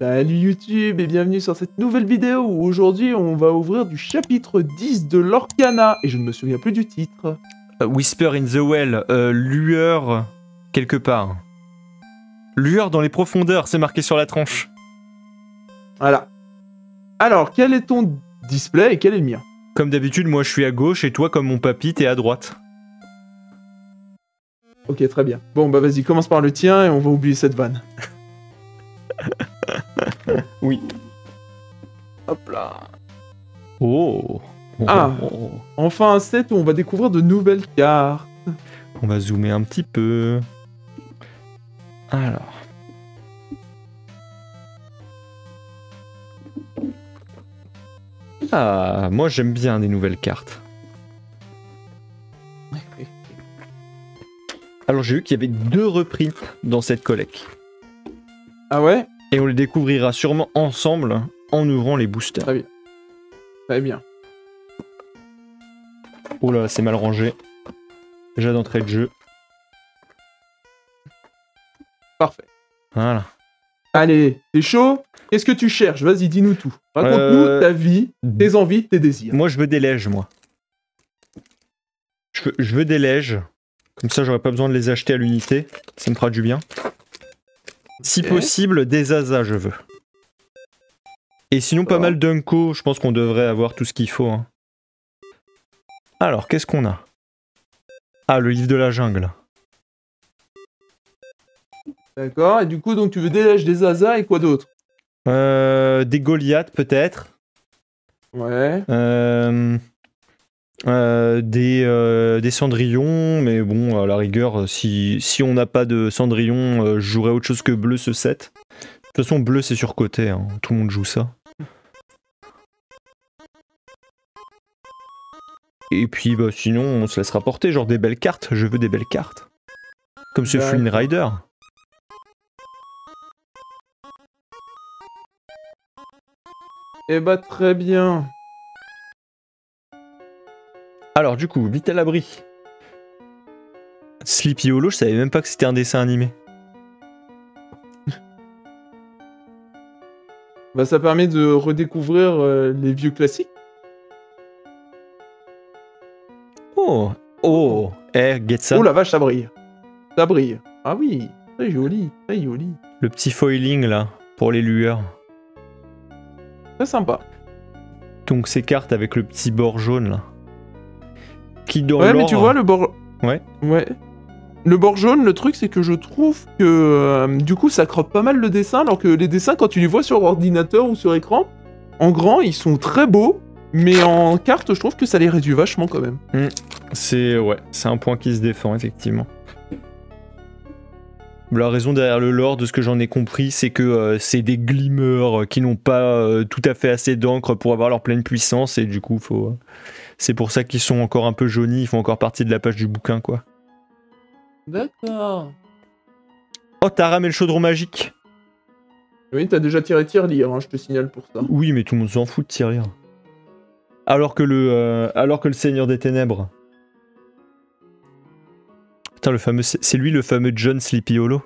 Salut YouTube et bienvenue sur cette nouvelle vidéo où aujourd'hui on va ouvrir du chapitre 10 de l'Orcana et je ne me souviens plus du titre. Whisper in the Well, lueur quelque part. Lueur dans les profondeurs, c'est marqué sur la tranche. Voilà. Alors, quel est ton display et quel est le mien? Comme d'habitude, moi je suis à gauche et toi, comme mon papy, t'es à droite. Ok, très bien. Bon, bah vas-y, commence par le tien et on va oublier cette vanne. Oui. Hop là. Oh. Ah. Enfin un set où on va découvrir de nouvelles cartes. On va zoomer un petit peu. Alors. Ah, moi j'aime bien des nouvelles cartes. Alors j'ai vu qu'il y avait 2 reprints dans cette collecte. Ah ouais? Et on les découvrira sûrement ensemble en ouvrant les boosters. Très bien. Très bien. Oh là, c'est mal rangé. Déjà d'entrée de jeu. Parfait. Voilà. Allez, t'es chaud? Qu'est-ce que tu cherches? Vas-y, dis-nous tout. Raconte-nous ta vie, tes envies, tes désirs. Moi, je veux des lèges, moi. Je veux des lèges. Comme ça, j'aurais pas besoin de les acheter à l'unité. Ça me fera du bien. Si possible, des Zaza, je veux. Et sinon, pas mal d'Unko. Je pense qu'on devrait avoir tout ce qu'il faut. Hein. Alors, qu'est-ce qu'on a? Ah, le livre de la jungle. D'accord, et du coup, donc tu veux des lèches, des Zaza et quoi d'autre? Des Goliaths, peut-être. Ouais. Des Cendrillons, mais bon, à la rigueur, si on n'a pas de Cendrillon, je jouerais autre chose que bleu ce set. De toute façon, bleu c'est surcoté, hein. Tout le monde joue ça. Et puis bah, sinon, on se laissera porter, genre des belles cartes. Je veux des belles cartes. Comme ce Flynn Rider. Eh bah très bien. Alors du coup, vite à l'abri. Sleepy Hollow, je savais même pas que c'était un dessin animé. Bah ça permet de redécouvrir les vieux classiques. Oh, get ça. Oh la vache, ça brille. Ça brille. Ah oui, très joli, très joli. Le petit foiling là, pour les lueurs. Très sympa. Donc ces cartes avec le petit bord jaune là. Qui dans ouais, mais tu vois le bord... Ouais. Ouais. Le bord jaune, le truc, c'est que je trouve que du coup, ça croppe pas mal le dessin, alors que les dessins, quand tu les vois sur ordinateur ou sur écran, en grand, ils sont très beaux, mais en carte, je trouve que ça les réduit vachement quand même. C'est un point qui se défend, effectivement. La raison derrière le lore, de ce que j'en ai compris, c'est que c'est des glimmers qui n'ont pas tout à fait assez d'encre pour avoir leur pleine puissance, et du coup, c'est pour ça qu'ils sont encore un peu jaunis, ils font encore partie de la page du bouquin, quoi. D'accord. Oh, t'as ramé le chaudron magique. Oui, t'as déjà tiré tirelire, hein, je te signale pour ça. Oui, mais tout le monde s'en fout de tirelire. Alors que le Seigneur des Ténèbres. Putain, c'est lui le fameux John Sleepy Hollow.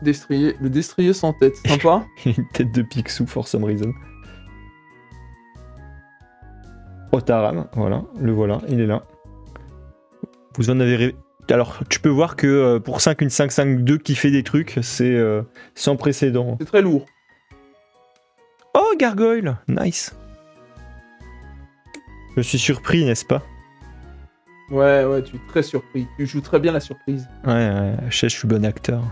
Le destrier sans tête, sympa. Une tête de Picsou for some reason. Oh, Taram, voilà, le voilà, il est là. Vous en avez... Alors, tu peux voir que pour 5, une 5-5-2 qui fait des trucs, c'est sans précédent. C'est très lourd. Oh, Gargoyle, nice. Je suis surpris, n'est-ce pas? Ouais, tu es très surpris. Tu joues très bien la surprise. Ouais, je suis bon acteur.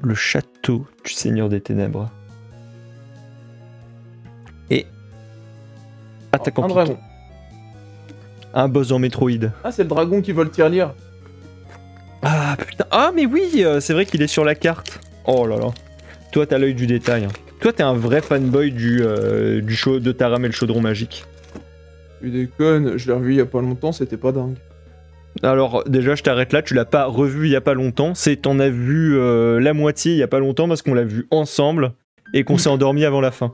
Le château du Seigneur des Ténèbres. Et... attaquant un dragon. Un boss en Metroid. Ah, c'est le dragon qui vole tirelire. Ah, putain. Ah, mais oui, c'est vrai qu'il est sur la carte. Oh là là. Toi, t'as l'œil du détail. Hein. Toi, t'es un vrai fanboy de Taram et le chaudron magique. Tu déconnes, je l'ai revu il y a pas longtemps, c'était pas dingue. Alors, déjà, je t'arrête là, tu l'as pas revu il y a pas longtemps. T'en as vu la moitié il y a pas longtemps parce qu'on l'a vu ensemble et qu'on s'est endormi avant la fin.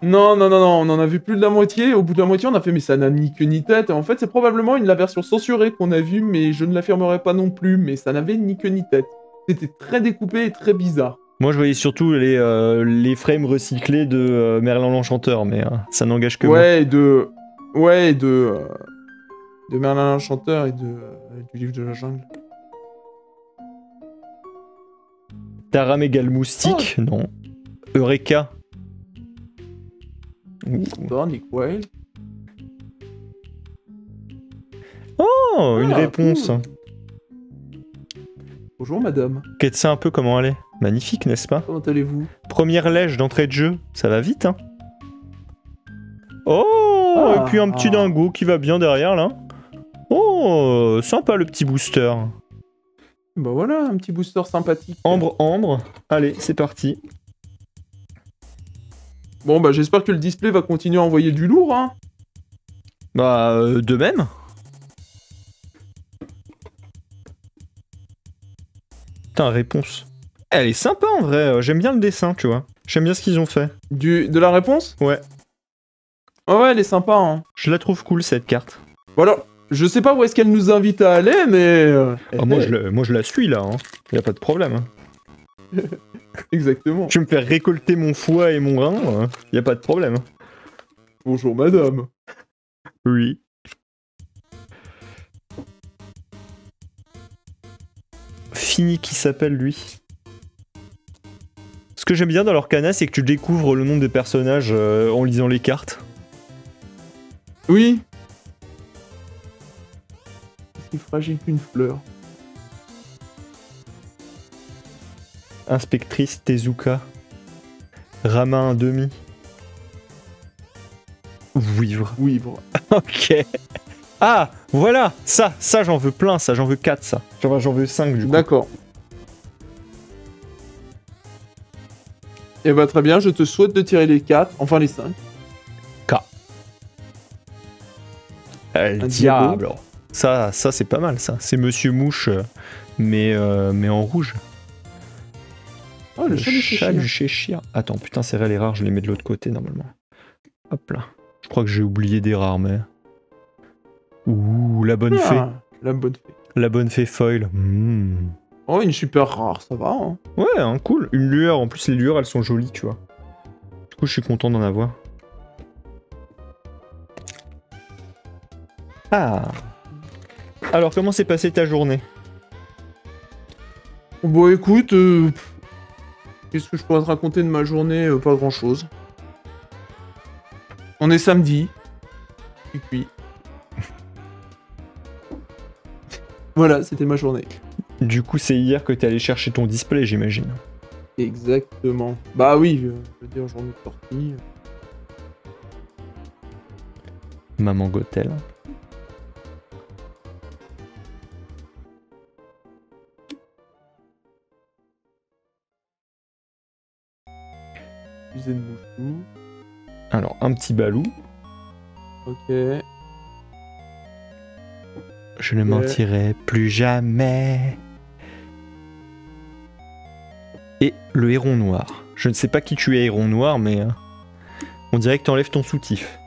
Non, non, non, non, on en a vu plus de la moitié. Au bout de la moitié, on a fait, mais ça n'a ni queue ni tête. Et en fait, c'est probablement la version censurée qu'on a vue, mais je ne l'affirmerai pas non plus. Mais ça n'avait ni queue ni tête. C'était très découpé et très bizarre. Moi, je voyais surtout les frames recyclés de Merlin l'Enchanteur, mais ça n'engage que moi. Ouais, de Merlin l'Enchanteur et du livre de la jungle. Taramégal Moustique, non. Eureka. Nick Whale. Oh, une Ah, réponse. cool. Bonjour madame. Quête ça un peu comment elle est. Magnifique, n'est-ce pas? Comment allez-vous? Première lèche d'entrée de jeu, ça va vite, hein. Oh, et puis un petit dingo qui va bien derrière, là. Oh, sympa le petit booster. Bah voilà, un petit booster sympathique. Ambre. Allez, c'est parti. Bon bah j'espère que le display va continuer à envoyer du lourd, hein. Bah, de même. Putain, réponse. Elle est sympa en vrai, j'aime bien le dessin, tu vois. J'aime bien ce qu'ils ont fait. De la réponse? Ouais. Ouais, elle est sympa, hein. Je la trouve cool cette carte. Bon alors, je sais pas où est-ce qu'elle nous invite à aller, mais... moi, je la suis là, hein. Y a pas de problème. Hein. Exactement. Tu me fais récolter mon foie et mon rein, y a pas de problème. Bonjour madame. Oui. Fini qui s'appelle lui. Ce que j'aime bien dans l'Orcana, c'est que tu découvres le nom des personnages en lisant les cartes. Oui. C'est fragile qu'une fleur. Inspectrice Tezuka. Rama 1/2. Vouivre. Ok. Ah, voilà, ça j'en veux plein, ça, j'en veux 4, ça. J'en veux 5 du coup. D'accord. Et bah très bien, je te souhaite de tirer les 4, enfin les 5. K. Le diable. Ça c'est pas mal, ça. C'est Monsieur Mouche, mais en rouge. Oh, le chat du Cheshire. Attends, putain, c'est vrai, les rares, je les mets de l'autre côté, normalement. Hop là. Je crois que j'ai oublié des rares, mais... Ouh, la bonne fée. La bonne fée. La bonne fée foil. Oh, une super rare, ça va, hein. Ouais, hein, cool. Une lueur, en plus, les lueurs, elles sont jolies, tu vois. Du coup, je suis content d'en avoir. Ah. Alors, comment s'est passée ta journée? Bon, écoute, qu'est-ce que je pourrais te raconter de ma journée? Pas grand-chose. On est samedi. Et puis... Voilà, c'était ma journée. Du coup, c'est hier que t'es allé chercher ton display, j'imagine. Exactement. Bah oui, je veux dire, journée de sortie. Maman Gothel. Usine de mouchou. Alors, un petit balou. Ok. Je ne mentirai plus jamais. Et le héron noir. Je ne sais pas qui tu es, héron noir, mais on dirait que t'enlèves ton soutif.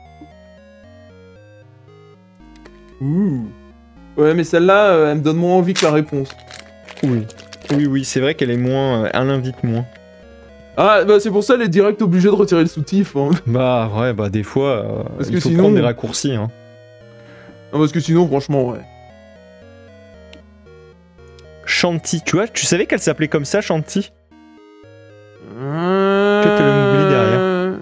Ouh. Ouais, mais celle-là, elle me donne moins envie que la réponse. Oui. Oui, c'est vrai qu'elle est moins... elle invite moins. Ah, bah c'est pour ça, elle est direct obligée de retirer le soutif. Hein. Bah ouais, bah des fois, parce il que faut sinon... prendre des raccourcis. Hein. Non, parce que sinon, franchement, ouais. Shanti, tu vois, tu savais qu'elle s'appelait comme ça, Shanti? Peut-être le mougli derrière.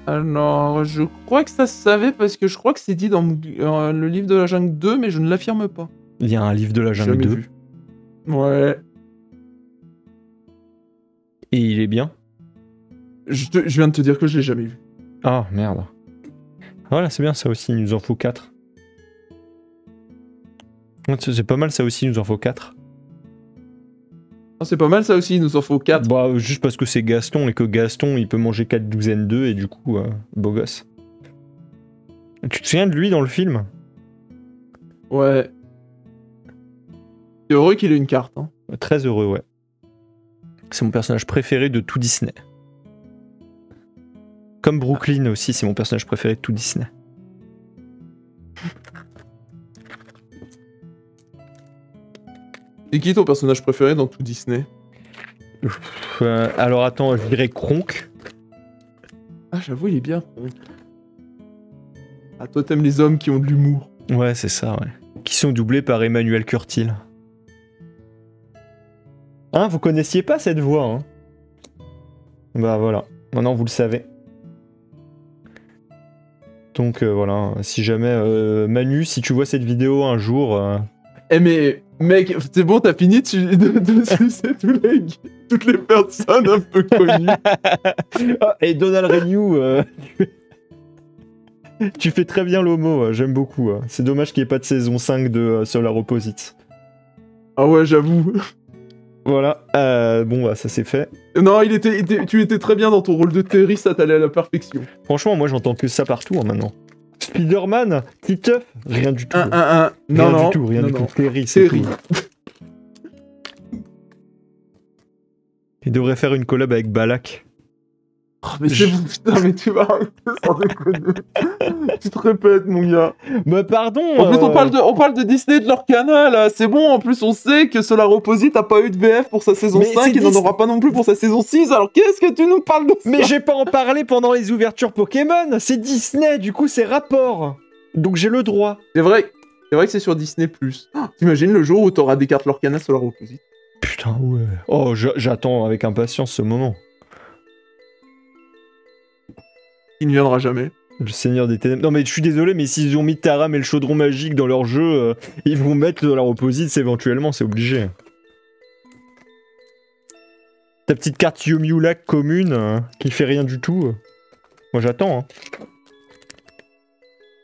Alors, je crois que ça se savait parce que je crois que c'est dit dans le livre de la jungle 2, mais je ne l'affirme pas. Il y a un livre de la jungle 2. Vu. Ouais. Et il est bien? Je viens de te dire que je l'ai jamais vu. Ah, merde. Voilà, c'est bien, ça aussi, il nous en faut 4. C'est pas mal, ça aussi, il nous en faut 4. Ah, c'est pas mal, ça aussi, il nous en faut 4. Bah, juste parce que c'est Gaston, et que Gaston, il peut manger 4 douzaines d'œufs, et du coup, beau gosse. Tu te souviens de lui dans le film? Ouais. C'est heureux qu'il ait une carte. Hein. Très heureux, ouais. C'est mon personnage préféré de tout Disney. Comme Brooklyn aussi, c'est mon personnage préféré de tout Disney. C'est qui ton personnage préféré dans tout Disney? Alors attends, je dirais Kronk. Ah, j'avoue, il est bien. Ah, toi, t'aimes les hommes qui ont de l'humour. Ouais, c'est ça, ouais. Qui sont doublés par Emmanuel Curtil. Hein, vous connaissiez pas cette voix, hein? Bah voilà, maintenant vous le savez. Donc voilà, si jamais Manu, si tu vois cette vidéo un jour... Eh mais, mec, c'est bon, t'as fini de sucer toutes les personnes un peu connues. Et Donald Renew, tu fais très bien l'homo, j'aime beaucoup. C'est dommage qu'il n'y ait pas de saison 5 de Solar Opposites. Ah ouais, j'avoue. Voilà, bon bah ça c'est fait. Non, tu étais très bien dans ton rôle de Terry, ça t'allait à la perfection. Franchement, moi j'entends que ça partout maintenant. Spider-Man, Titeuf, rien du tout. Non, du tout, rien du tout. Terry, c'est tout. Il devrait faire une collab avec Balak. Oh, mais c'est bon, putain, mais tu vas arrêter sans déconner. Tu te répètes, mon gars. Bah pardon. En plus, on parle de Disney et de leur canal, là. C'est bon, en plus, on sait que Solar Opposite a pas eu de VF pour sa saison 5 et n'en aura pas non plus pour sa saison 6. Alors qu'est-ce que tu nous parles de ça? Mais j'ai pas en parlé pendant les ouvertures Pokémon. C'est Disney, du coup, c'est rapport. Donc j'ai le droit. C'est vrai que c'est sur Disney+. Oh, t'imagines le jour où t'auras des cartes leur canal Solar Opposite? Putain, ouais. Oh, j'attends avec impatience ce moment. Il ne viendra jamais. Le Seigneur des Ténèbres. Non mais je suis désolé, mais s'ils ont mis Taram et le chaudron magique dans leur jeu, ils vont mettre Solar Opposites éventuellement, c'est obligé. Ta petite carte Yomiulak commune qui fait rien du tout. Moi j'attends.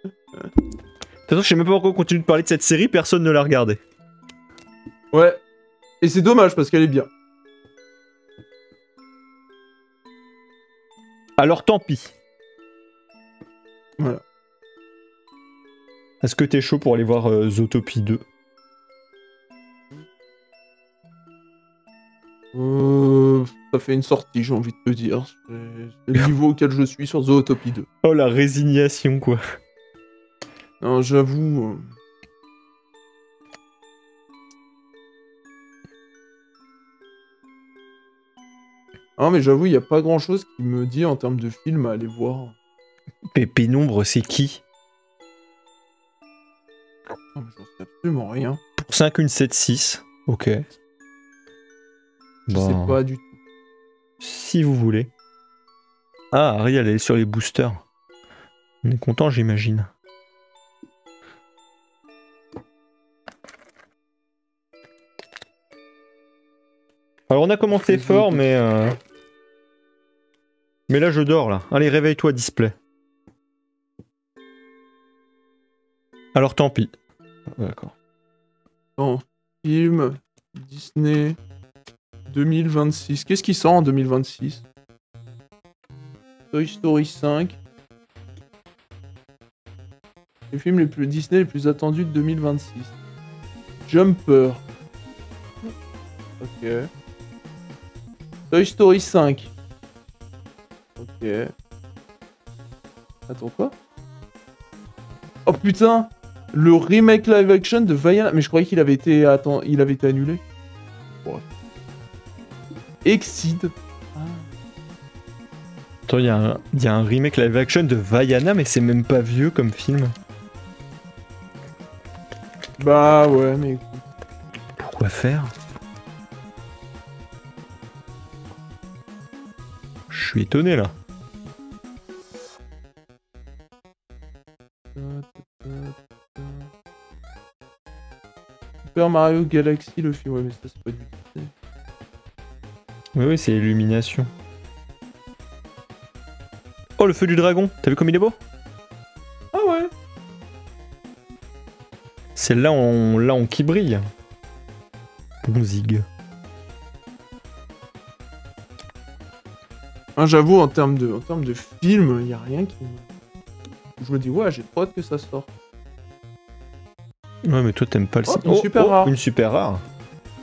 De toute façon, je sais même pas pourquoi on continue de parler de cette série, personne ne l'a regardée. Ouais. Et c'est dommage parce qu'elle est bien. Alors tant pis. Voilà. Est-ce que t'es chaud pour aller voir Zootopie 2? Ça fait une sortie, j'ai envie de te dire. C'est le niveau auquel je suis sur Zootopie 2. Oh la résignation quoi. Non, j'avoue. Non, mais j'avoue, il n'y a pas grand chose qui me dit en termes de film à aller voir. Pénombre, c'est qui? Non, mais j'en sais absolument rien. Pour 5, une 7-6. Ok. Je sais pas du tout. Si vous voulez. Ah, Ariel, elle est sur les boosters. On est content, j'imagine. Alors, on a commencé fort, mais là, je dors, là. Allez, réveille-toi, display. Alors, tant pis. D'accord. Bon, film, Disney, 2026. Qu'est-ce qui sort en 2026? Toy Story 5. Les films Disney les plus attendus de 2026. Jumper. Ok. Toy Story 5. Ok. Attends, quoi? Oh putain! Le remake live action de Vaiana. Mais je croyais qu'il avait été... Attends, il avait été annulé. Ouais. Exceed. Attends, il y a un remake live action de Vaiana, mais c'est même pas vieux comme film. Bah ouais, mais... Pourquoi faire? Je suis étonné là. Super Mario Galaxy, le film, ouais, mais ça c'est pas du tout. Oui, c'est Illumination. Oh, le feu du dragon, t'as vu comme il est beau? Ah ouais. C'est là on qui brille. Bon zig. Ah, j'avoue, en termes de film, il y a rien qui me... Je me dis, ouais, j'ai trop hâte que ça sorte. Ouais, mais toi t'aimes pas le... Oh, une super rare. Une super rare.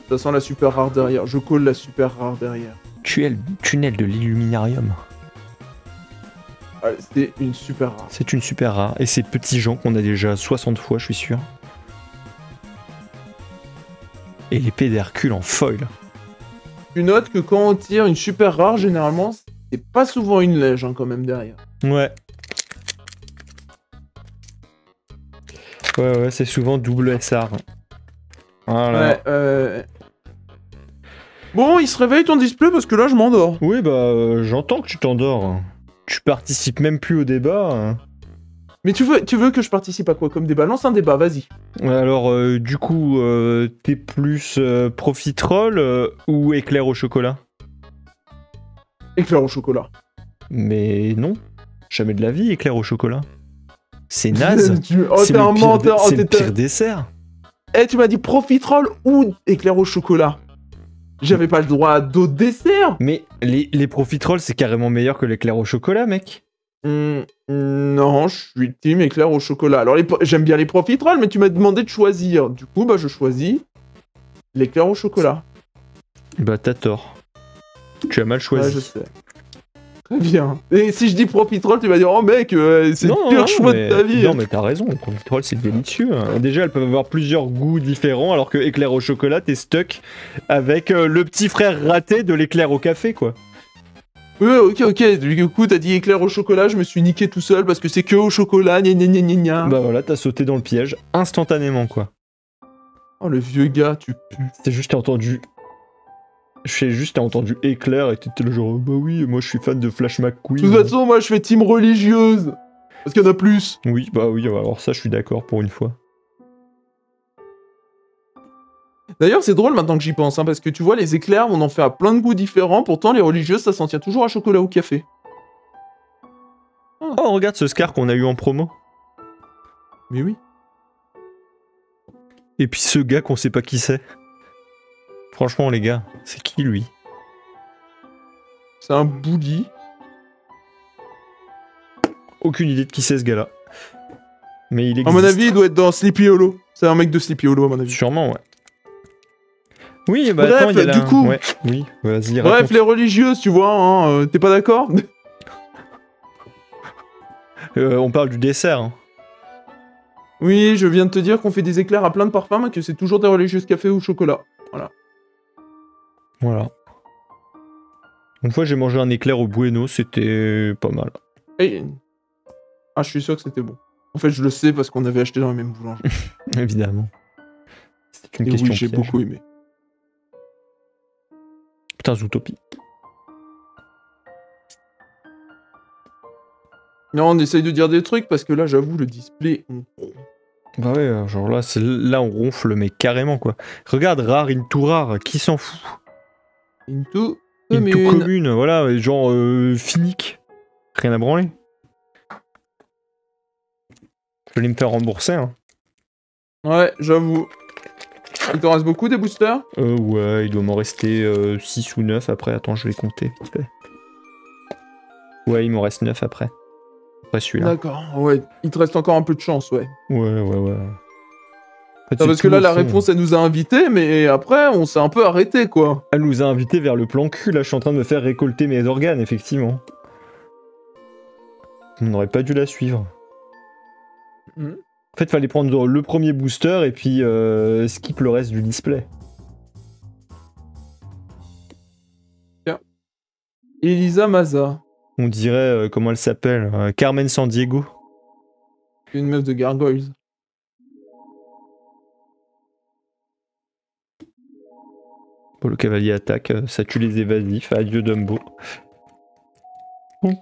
Ça sent la super rare derrière. Je colle la super rare derrière. Tu es le tunnel de l'Illuminarium. C'est une super rare. C'est une super rare. Et ces petits gens qu'on a déjà 60 fois, je suis sûr. Et l'épée d'Hercule en foil. Tu notes que quand on tire une super rare, généralement, c'est pas souvent une lège quand même derrière. Ouais. Ouais, c'est souvent double SR. Voilà. Ouais, Bon, il se réveille ton display parce que là, je m'endors. Oui, bah, j'entends que tu t'endors. Tu participes même plus au débat. Mais tu veux que je participe à quoi comme débat? Lance un débat, vas-y. Alors, du coup, t'es plus profiterole ou éclair au chocolat? Éclair au chocolat. Mais non. Jamais de la vie, éclair au chocolat. C'est naze. Oh, t'es un menteur. C'est le pire dessert. Eh, tu m'as dit profiterole ou éclair au chocolat? J'avais pas le droit à d'autres desserts. Mais les profiteroles, c'est carrément meilleur que l'éclair au chocolat, mec. Non, je suis team éclair au chocolat. Alors, j'aime bien les profiteroles, mais tu m'as demandé de choisir. Du coup, bah, je choisis l'éclair au chocolat. Bah, t'as tort. Tu as mal choisi. Ouais, je sais. Très bien. Et si je dis profiterole, tu vas dire, oh mec, c'est le pire choix de ta vie. Non, mais t'as raison, les profiteroles, c'est délicieux. Déjà, elles peuvent avoir plusieurs goûts différents, alors que éclair au chocolat, t'es stuck avec le petit frère raté de l'éclair au café, quoi. Ouais, ok. Du coup, t'as dit éclair au chocolat, je me suis niqué tout seul parce que c'est que au chocolat, gna. Bah voilà, t'as sauté dans le piège instantanément, quoi. Oh, le vieux gars, tu pues. C'est juste, t'as entendu éclair et t'étais le genre, bah oui, moi je suis fan de Flash McQueen. De toute façon, moi je fais team religieuse. Parce qu'il y en a plus. Oui, bah oui, alors ça, je suis d'accord pour une fois. D'ailleurs, c'est drôle maintenant que j'y pense, hein, parce que tu vois, les éclairs, on en fait à plein de goûts différents, pourtant les religieuses, ça s'en tient toujours à chocolat ou café. Oh, regarde ce Scar qu'on a eu en promo. Mais oui. Et puis ce gars qu'on sait pas qui c'est. Franchement, les gars, c'est qui lui? C'est un bully. Aucune idée de qui c'est ce gars-là. Mais il existe. À mon avis, il doit être dans Sleepy Hollow. C'est un mec de Sleepy Hollow, à mon avis. Sûrement, ouais. Oui, bah bref, attends, il y a du coup... Ouais, oui, vas-y, bref, raconte. les religieuses, tu vois, hein, t'es pas d'accord? On parle du dessert. Hein. Oui, je viens de te dire qu'on fait des éclairs à plein de parfums, mais que c'est toujours des religieuses café ou chocolat. Voilà. Une fois, j'ai mangé un éclair au Bueno, c'était pas mal. Et... Ah, je suis sûr que c'était bon. En fait, je le sais parce qu'on avait acheté dans la même boulangerie. Évidemment. C'est une Et question oui, j'ai piège. beaucoup aimé. Putain, Zootopie. Non, on essaye de dire des trucs parce que là, j'avoue, le display... Bah ouais, genre là, on ronfle, mais carrément, quoi. Regarde, rare, into rare, qui s'en fout? Into commune, voilà, genre finique. Rien à branler. Je vais aller me faire rembourser, hein. Ouais, j'avoue. Il t'en reste beaucoup des boosters? Ouais, il doit m'en rester 6 ou 9 après. Attends, je vais compter vite fait. Ouais, il m'en reste 9 après. Après celui-là. D'accord, ouais. Il te reste encore un peu de chance, ouais. Ouais. En fait, Non, c'est parce que tout là, au la fond. réponse, elle nous a invités, mais après, on s'est un peu arrêté, quoi. Elle nous a invités vers le plan cul, là, je suis en train de me faire récolter mes organes, effectivement. On n'aurait pas dû la suivre. En fait, fallait prendre le premier booster et puis skip le reste du display. Elisa Maza. On dirait, comment elle s'appelle Carmen Sandiego. Une meuf de Gargoyles. Bon, le cavalier attaque, ça tue les évasifs. Adieu Dumbo. Il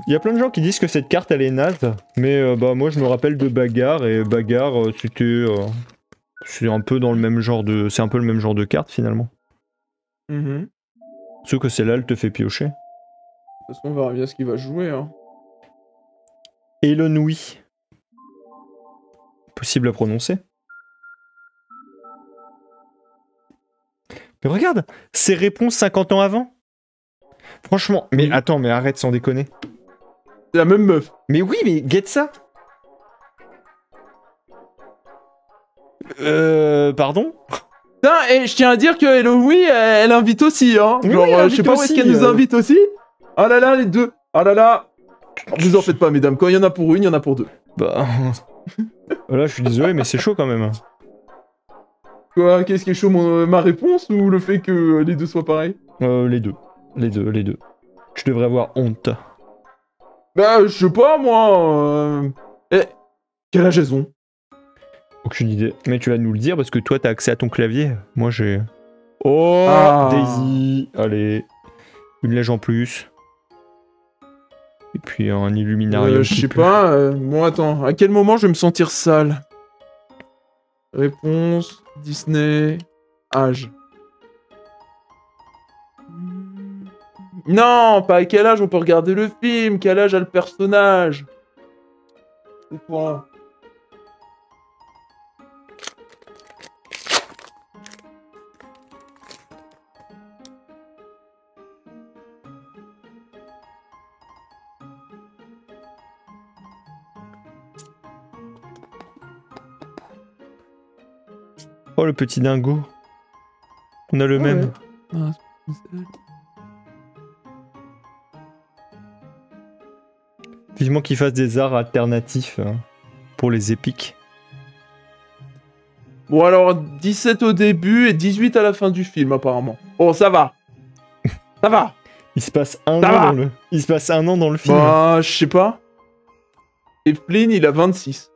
y a plein de gens qui disent que cette carte elle est naze, mais bah moi je me rappelle de Bagarre et Bagarre c'était c'est un peu dans le même genre de carte finalement. Sauf que celle-là elle te fait piocher. De toute façon, on verra bien ce qu'il va jouer, hein. Elonui. Possible à prononcer. Mais regarde, ses réponses 50 ans avant. Franchement, mais attends, mais arrête sans déconner. C'est la même meuf. Mais oui, mais get ça. Pardon? Putain, et je tiens à dire que Hello elle invite aussi, hein. Oui, Genre, oui, elle je sais pas où est-ce invite qu'elle aussi, nous invite aussi. Oh là là, les deux. Oh là là. Vous en faites pas, mesdames. Quand il y en a pour une, il y en a pour deux. Bah... Voilà, je suis désolé, mais c'est chaud quand même. Quoi? Qu'est-ce qui est chaud, ma réponse ou le fait que les deux soient pareils? Les deux. Les deux. Tu devrais avoir honte. Bah, je sais pas, moi... Eh, quel âge elles ont? Aucune idée. Mais tu vas nous le dire parce que toi, t'as accès à ton clavier. Moi, j'ai... Oh, Ah. Daisy. Allez. Une lège en plus. Et puis un illuminarium. Je sais pas, moi attends, à quel moment je vais me sentir sale? Réponse, Disney, âge. Non, pas à quel âge on peut regarder le film, quel âge a le personnage? C'est quoi? Oh, le petit dingo. On a le même. Ouais. Ah, Vivement qu'ils fassent des arts alternatifs pour les épiques. bon alors, 17 au début et 18 à la fin du film apparemment. Bon, ça va. Ça va. Il se passe un an dans le film. Bah, je sais pas. Et Flynn, il a 26.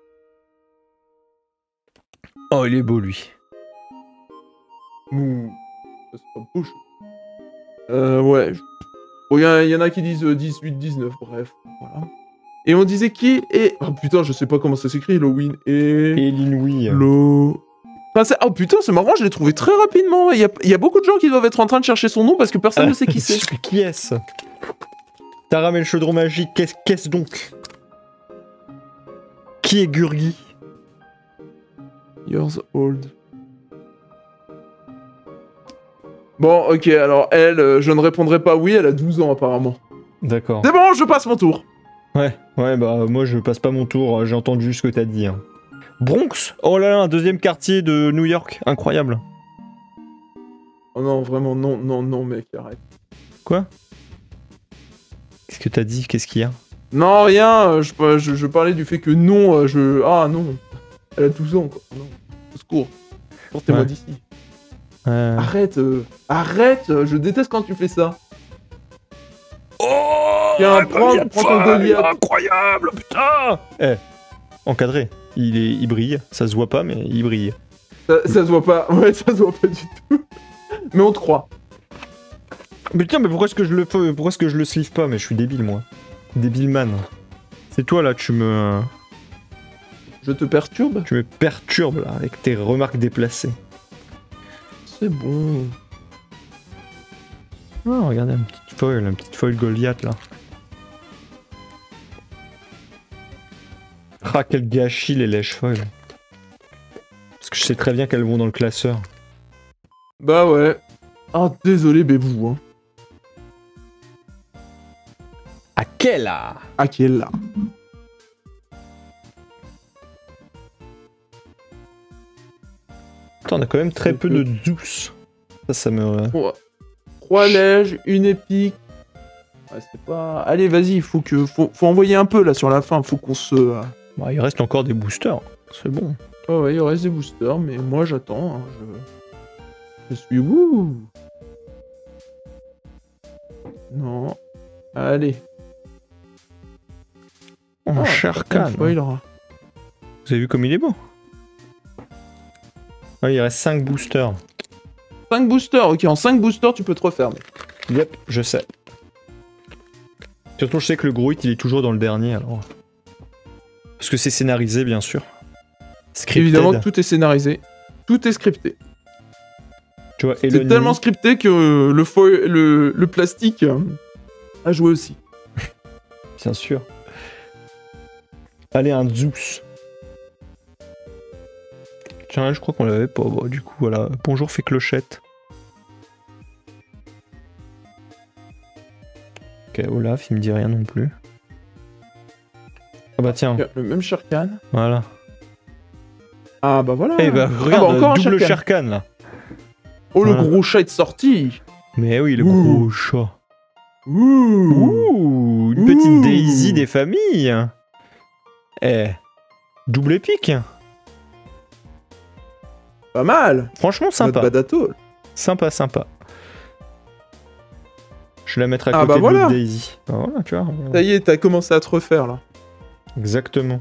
Oh, il est beau lui. Ouh, ça se bouge. Ouais. Bon, il y en a qui disent 18, 19, bref, voilà. Et on disait qui et... Oh putain, je sais pas comment ça s'écrit, Halloween et... Eline Enfin, oh putain, c'est marrant, je l'ai trouvé très rapidement. Il y a beaucoup de gens qui doivent être en train de chercher son nom parce que personne ne sait qui c'est. Qui est-ce? T'as le chaudron magique, qu'est-ce donc? Qui est Gurgi? Years old. Bon, ok, alors elle, je ne répondrai pas oui, elle a 12 ans apparemment. D'accord. C'est bon, je passe mon tour. Ouais, bah moi je passe pas mon tour, j'ai entendu ce que t'as dit. Hein. Bronx? Oh là là, un deuxième quartier de New York, incroyable. Oh non, vraiment, non, mec, arrête. Quoi? Qu'est-ce que t'as dit? Qu'est-ce qu'il y a? Non, rien, je parlais du fait que non, Ah non, elle a 12 ans, quoi. Non, au secours. Sortez-moi d'ici. Arrête, je déteste quand tu fais ça. Oh, tiens, prends ton Goliath. Incroyable, putain. Encadré. Il brille, ça se voit pas, mais il brille. Ça se voit pas, ouais, ça se voit pas du tout. Mais on te croit. Mais putain, mais pourquoi est-ce que je le sleeve pas? Mais je suis débile, moi. Débile man. C'est toi, là, tu me... Je te perturbe? Tu me perturbes, là, avec tes remarques déplacées. C'est bon. Oh, regardez, une petite foil Goliath, là. Ah, quel gâchis, les lèches foils. Parce que je sais très bien qu'elles vont dans le classeur. Bah ouais. Ah, désolé, bébou, hein. À quel là? À quel là? Attends, on a quand même très peu de douce. Ça me... 3 lèges, une épique. Ouais, c'est pas... Allez, vas-y, faut envoyer un peu, là, sur la fin. Faut qu'on se... Bah, il reste encore des boosters. C'est bon. Oh ouais, il reste des boosters, mais moi, j'attends. Hein, je suis... Wouh. Non. Allez. Oh, Sharkan. Vous avez vu comme il est beau? Ah, il reste 5 boosters. 5 boosters, ok, en 5 boosters, tu peux te refermer. Yep, je sais. Surtout, je sais que le gros hit, il est toujours dans le dernier, alors. Parce que c'est scénarisé, bien sûr. Scripted. Évidemment, tout est scénarisé. Tout est scripté. Tu vois, c'est tellement scripté que le plastique a joué aussi. Bien sûr. Allez, un Zeus. Tiens, je crois qu'on l'avait pas. Bon, du coup, voilà. Bonjour, fait clochette. Ok, Olaf, il me dit rien non plus. Ah bah tiens. Le même Sharkan. Voilà. Ah bah voilà. Eh bah regarde, encore double un Sharkan là. Oh, voilà. Le gros chat est sorti. Mais oui, le gros chat. Ouh, une petite Daisy des familles. Eh, double épique. Pas mal. Franchement, Not sympa. bad at all. Sympa, sympa. Je vais la mettre à Ah côté bah de voilà. l'autre Daisy. Ah, voilà, tu vois. Ça y est, t'as commencé à te refaire là. Exactement.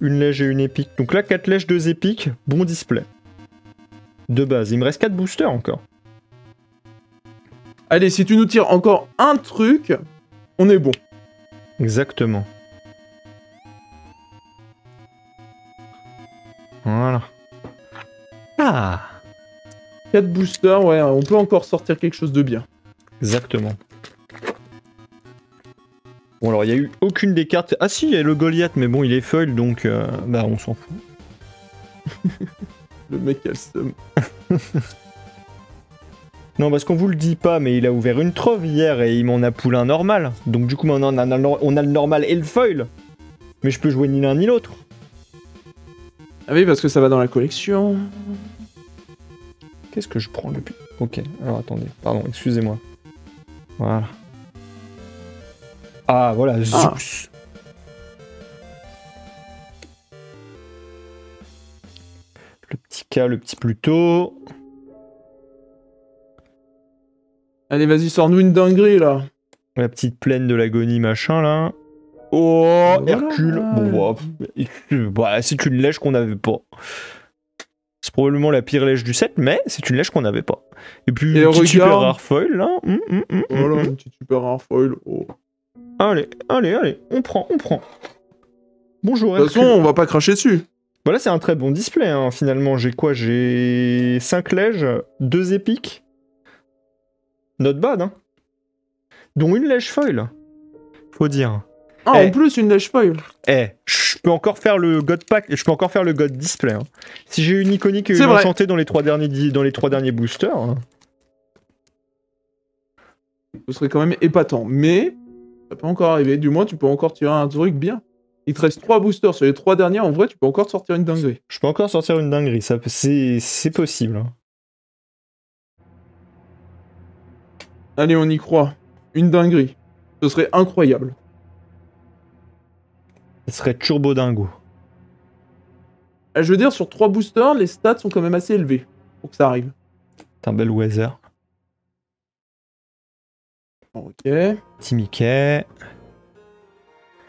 Une lège et une épique. Donc là, 4 lèges, 2 épiques. Bon display. De base. Il me reste 4 boosters encore. Allez, si tu nous tires encore un truc, on est bon. Exactement. Voilà. Ah, 4 boosters, ouais, on peut encore sortir quelque chose de bien. exactement. Bon, alors, il n'y a eu aucune des cartes. Ah, si, il y a le Goliath, mais bon, il est foil, donc bah, on s'en fout. Le mec a le seum. Non, parce qu'on vous le dit pas, mais il a ouvert une trove hier et il m'en a poulé un normal. Donc, du coup, maintenant, on a le normal et le foil. Mais je peux jouer ni l'un ni l'autre. Ah oui, parce que ça va dans la collection. Qu'est-ce que je prends depuis? Ok, alors attendez, pardon, excusez-moi. Voilà. Ah, voilà, Zeus. Le petit K, le petit Pluto. Allez, vas-y, sors-nous une dinguerie là. La petite plaine de l'agonie, machin, là. Oh, Voilà. Hercule. Bon, bah, c'est une lèche qu'on n'avait pas. C'est probablement la pire lèche du set, mais c'est une lèche qu'on n'avait pas. Et puis, Et une petite super regarde. rare foil, là. Voilà, une petite super rare foil. Oh. Allez, on prend. Bonjour, De toute Hercule. façon, on va pas cracher dessus. Voilà, c'est un très bon display, hein. Finalement. J'ai quoi? J'ai 5 lèges, 2 épiques. Not bad, hein. Dont une lèche foil. Faut dire. Ah, Eh. en plus, une lèche foil. Je peux encore faire le God Pack, je peux encore faire le God Display. Hein. Si j'ai une iconique et C'est une vrai. enchantée dans les 3 derniers boosters. Hein. Ce serait quand même épatant. Mais, ça peut encore arriver. Du moins, tu peux encore tirer un truc bien. Il te reste 3 boosters sur les 3 derniers. En vrai, tu peux encore sortir une dinguerie. Je peux encore sortir une dinguerie, c'est possible. Hein. Allez, on y croit. Une dinguerie. Ce serait incroyable. Ce serait turbo dingo. Je veux dire, sur 3 boosters, les stats sont quand même assez élevés pour que ça arrive. C'est un bel weather. Ok. Petit Mickey.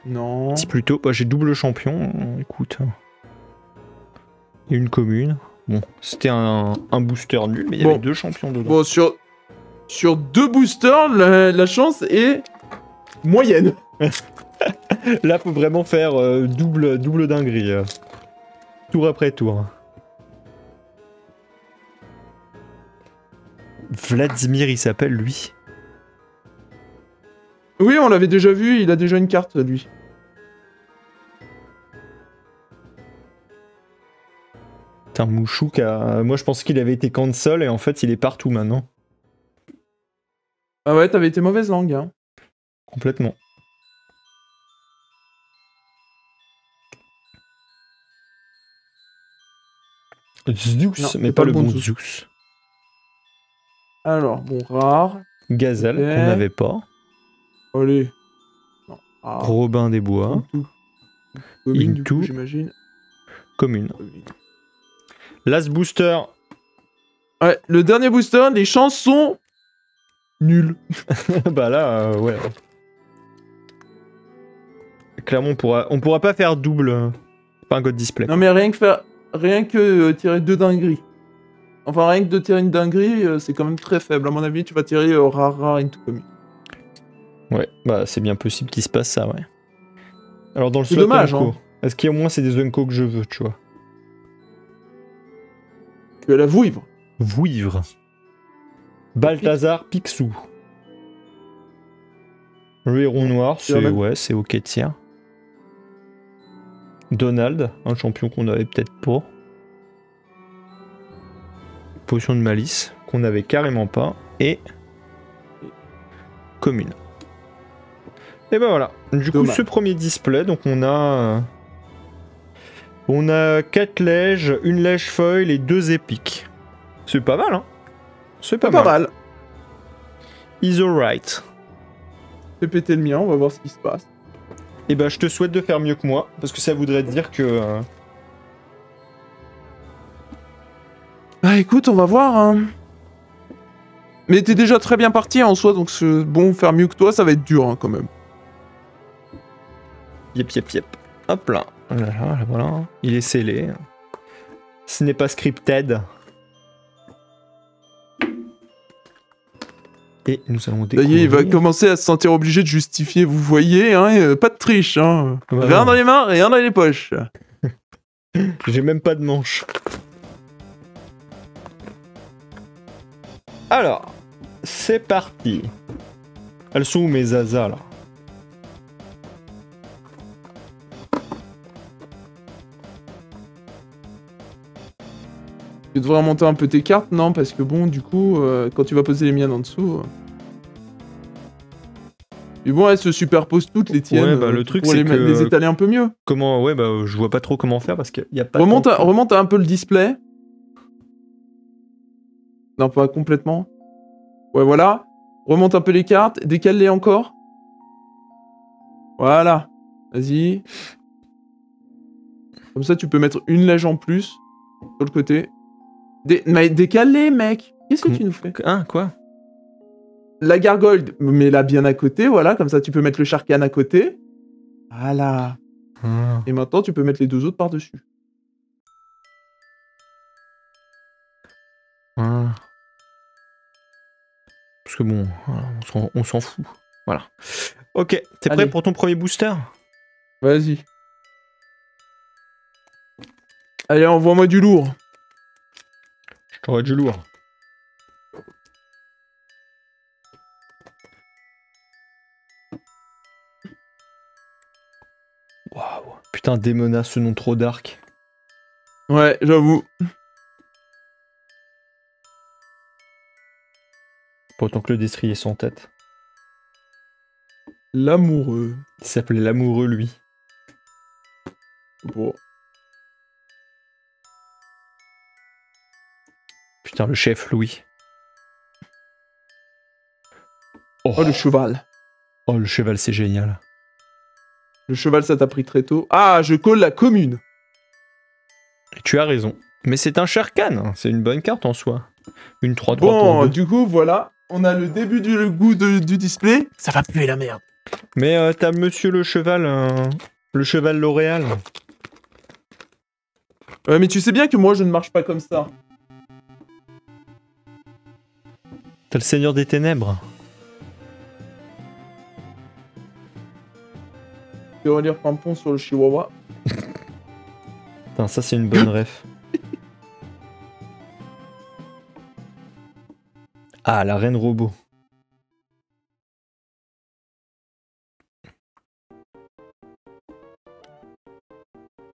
Non. Petit Pluto. Bah, j'ai double champion. Écoute. Et une commune. Bon, c'était un booster nul, mais il y avait 2 champions dedans. Bon, sur 2 boosters, la chance est moyenne. Là, faut vraiment faire double dinguerie. Tour après tour. Vladimir, il s'appelle, lui. Oui, on l'avait déjà vu, il a déjà une carte, lui. Putain, Mouchouk, moi je pensais qu'il avait été cancel et en fait il est partout maintenant. Ah ouais, t'avais été mauvaise langue, hein. Complètement. Zeus, Non, mais c'est pas pas le le bon bon Zeus. Zeus. Alors, bon, rare. Gazelle, Ok. qu'on n'avait pas. Allez. Non, rare. Robin des Bois. Into. Commune, du Into. coup, j'imagine. Commune. Commune. Last booster. Ouais, le dernier booster, les chances sont nulles. Bah là, ouais. Clairement, on pourra pas faire double. Pas un God Display. Non, mais rien que tirer 2 dingueries. Enfin, rien que de tirer une dinguerie, c'est quand même très faible. À mon avis, tu vas tirer rare into commune. Ouais, bah c'est bien possible qu'il se passe ça, ouais. Alors dans le C'est slot dommage, Unco, hein. est-ce qu'il y a au moins c'est des Unco que je veux, tu vois? Tu vas la vouivre. Vouivre. Balthazar Picsou. Le héron noir, Tu vas c'est mettre- ouais, c'est ok tiers. Donald, un champion qu'on avait peut-être pas. Potion de malice, qu'on n'avait carrément pas. Et commune. Et ben voilà. Du coup, Dommage. ce premier display, donc on a 4 lèges, une lège foil et 2 épiques. C'est pas mal, hein? C'est pas Pas mal. mal. is alright. Fais péter le mien, on va voir ce qui se passe. Et bah je te souhaite de faire mieux que moi, parce que ça voudrait dire que... Bah écoute, on va voir. Hein. Mais t'es déjà très bien parti en soi, donc bon, faire mieux que toi, ça va être dur hein, quand même. Yep. Hop là. Voilà. Il est scellé. Ce n'est pas scripted. Et nous allons découvrir... Ça y est, il va commencer à se sentir obligé de justifier, vous voyez, hein, pas de triche. Hein. Ouais. Rien dans les mains, rien dans les poches. J'ai même pas de manche. Alors, c'est parti. Elles sont où mes zazas là? Tu devrais remonter un peu tes cartes, non? Parce que bon, du coup, quand tu vas poser les miennes en dessous... Et bon, elles se superposent toutes, les tiennes. Ouais, bah le truc, pour c'est que... les étaler un peu mieux. Comment... Ouais, bah je vois pas trop comment faire parce qu'il y a pas... Remonte un peu le display. Non, pas complètement. Ouais, voilà. Remonte un peu les cartes, décale-les encore. Voilà. Vas-y. Comme ça, tu peux mettre une lège en plus sur le côté. Mais décale-les, mec. Qu'est-ce que tu nous fais? Hein, quoi? La gargoyle, mets-la bien à côté, voilà. Comme ça, tu peux mettre le Sharkan à côté. Voilà. Et maintenant, tu peux mettre les deux autres par-dessus. Parce que bon, on s'en fout. Voilà. Ok, t'es prêt pour ton premier booster? Vas-y. Allez, envoie-moi du lourd. Je t'envoie du lourd. Waouh. Putain, Démona, ce nom trop dark. Ouais, j'avoue. Pas autant que le destrier sans tête. L'amoureux. Il s'appelait l'amoureux, lui. Bon. Putain, le chef, Louis. Oh, le cheval. Oh, le cheval, c'est génial. Le cheval, ça t'a pris très tôt. Ah, je colle la commune. Et tu as raison. Mais c'est un Sharkan, c'est une bonne carte en soi. Une 3-3 bon, pour 2. Du coup, voilà. On a le début du goût du display. Ça va puer la merde. Mais t'as monsieur le cheval L'Oréal. Ouais, mais tu sais bien que moi, je ne marche pas comme ça. T'as le Seigneur des Ténèbres. Je vais relire Pimpon sur le Chihuahua. Putain, ça c'est une bonne ref. Ah, la reine robot.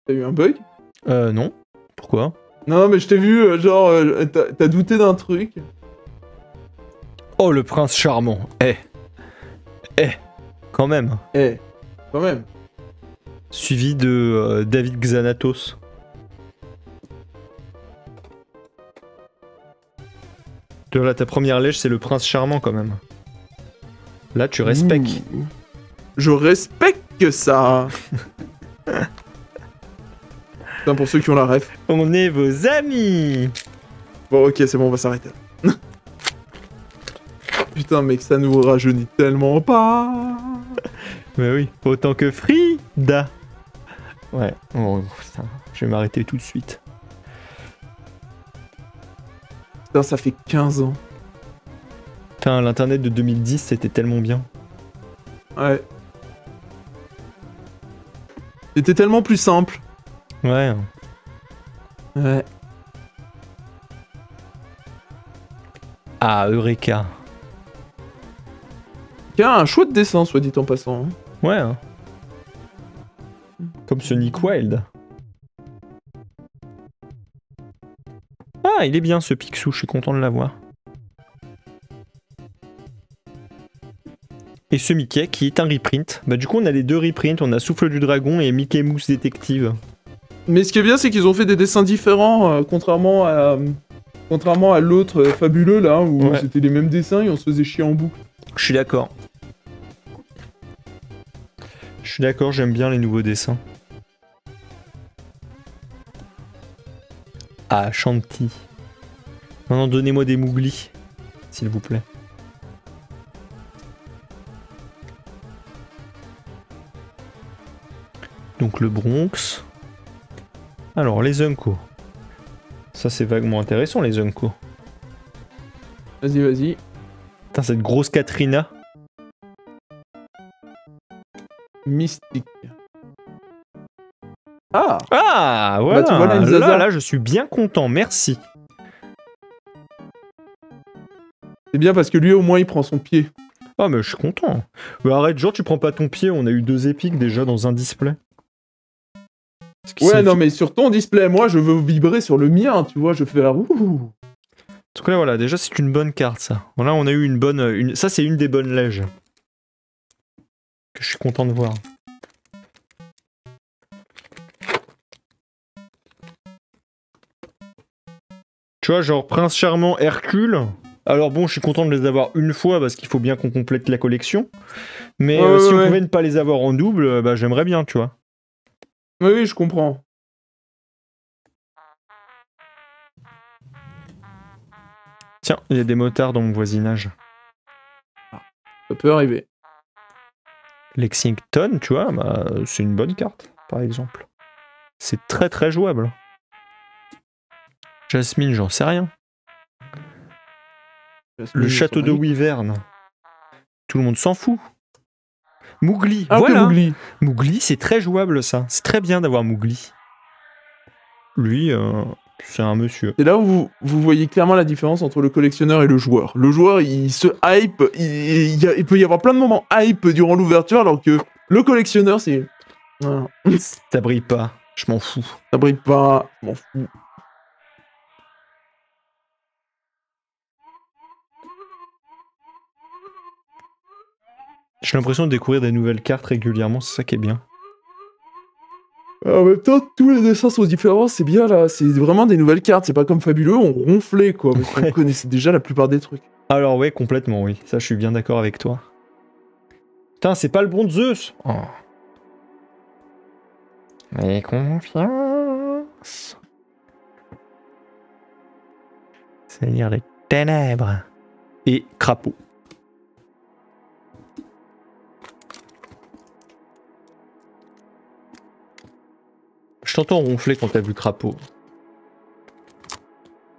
T'as eu un bug? Non. Pourquoi? Non, mais je t'ai vu, t'as douté d'un truc. Oh, le prince charmant. Quand même. Quand même. Suivi de David Xanatos. Là, ta première lèche, c'est le prince charmant quand même. Là, tu respectes. Je respecte ça. Putain, pour ceux qui ont la ref. On est vos amis. Bon, ok, c'est bon, on va s'arrêter. Putain, mec, ça nous rajeunit tellement pas. Mais oui, autant que Frida. Ouais, oh, putain, je vais m'arrêter tout de suite. Putain, ça fait 15 ans. Putain, l'internet de 2010, c'était tellement bien. Ouais. C'était tellement plus simple. Ouais. Ouais. Ah, Eureka. Il y a un chouette dessin, soit dit en passant. Ouais. Hein. Comme Sonic Wild. Ah, il est bien ce Picsou, je suis content de l'avoir. Et ce Mickey qui est un reprint. Bah du coup on a les deux reprints, on a Souffle du Dragon et Mickey Mouse Détective. Mais ce qui est bien, c'est qu'ils ont fait des dessins différents, contrairement à l'autre fabuleux là, où ouais. C'était les mêmes dessins et on se faisait chier en boucle. Je suis d'accord. Je suis d'accord, j'aime bien les nouveaux dessins. Ah, Shanti. Maintenant, donnez-moi des mouglis, s'il vous plaît. Donc le Bronx. Alors, les Unco. Ça, c'est vaguement intéressant, les Unco. Vas-y, vas-y. Putain, cette grosse Katrina. Mystique. Ah! Ah, voilà. Bah, tu vois, là, une Zaza. Là, je suis bien content, merci. C'est bien parce que lui, au moins, il prend son pied. Ah, mais je suis content. Mais arrête, genre, tu prends pas ton pied, on a eu 2 épiques déjà dans un display. Ouais, non, mais sur ton display, moi, je veux vibrer sur le mien, tu vois, je fais un ouh. En tout cas, voilà, déjà, c'est une bonne carte, ça. Voilà, on a eu une bonne... Ça, c'est une des bonnes lèges. Que je suis content de voir. Tu vois, genre, Prince Charmant, Hercule... Alors bon, je suis content de les avoir une fois parce qu'il faut bien qu'on complète la collection. Mais si on pouvait ne pas les avoir en double, bah j'aimerais bien, tu vois. Oui, je comprends. Tiens, il y a des motards dans mon voisinage. Ça peut arriver. Lexington, tu vois, bah, c'est une bonne carte, par exemple. C'est très très jouable. Jasmine, j'en sais rien. Le château de Wyvern. Tout le monde s'en fout. Mowgli, voilà. Mowgli. Mowgli, c'est très jouable, ça. C'est très bien d'avoir Mowgli. Lui, c'est un monsieur. C'est là où vous voyez clairement la différence entre le collectionneur et le joueur. Le joueur, il se hype, il peut y avoir plein de moments hype durant l'ouverture, alors que le collectionneur, c'est... Voilà. Ça brille pas, je m'en fous. Ça brille pas, je m'en fous. J'ai l'impression de découvrir des nouvelles cartes régulièrement, c'est ça qui est bien. En même temps, tous les dessins sont différents, c'est bien là, c'est vraiment des nouvelles cartes, c'est pas comme Fabuleux, on ronflait quoi, parce qu'on connaissait déjà la plupart des trucs. Alors ouais, complètement oui, ça je suis bien d'accord avec toi. Putain, c'est pas le bon Zeus. Oh. Mais confiance. Seigneur des ténèbres. Et crapaud. Je t'entends ronfler quand t'as vu crapaud.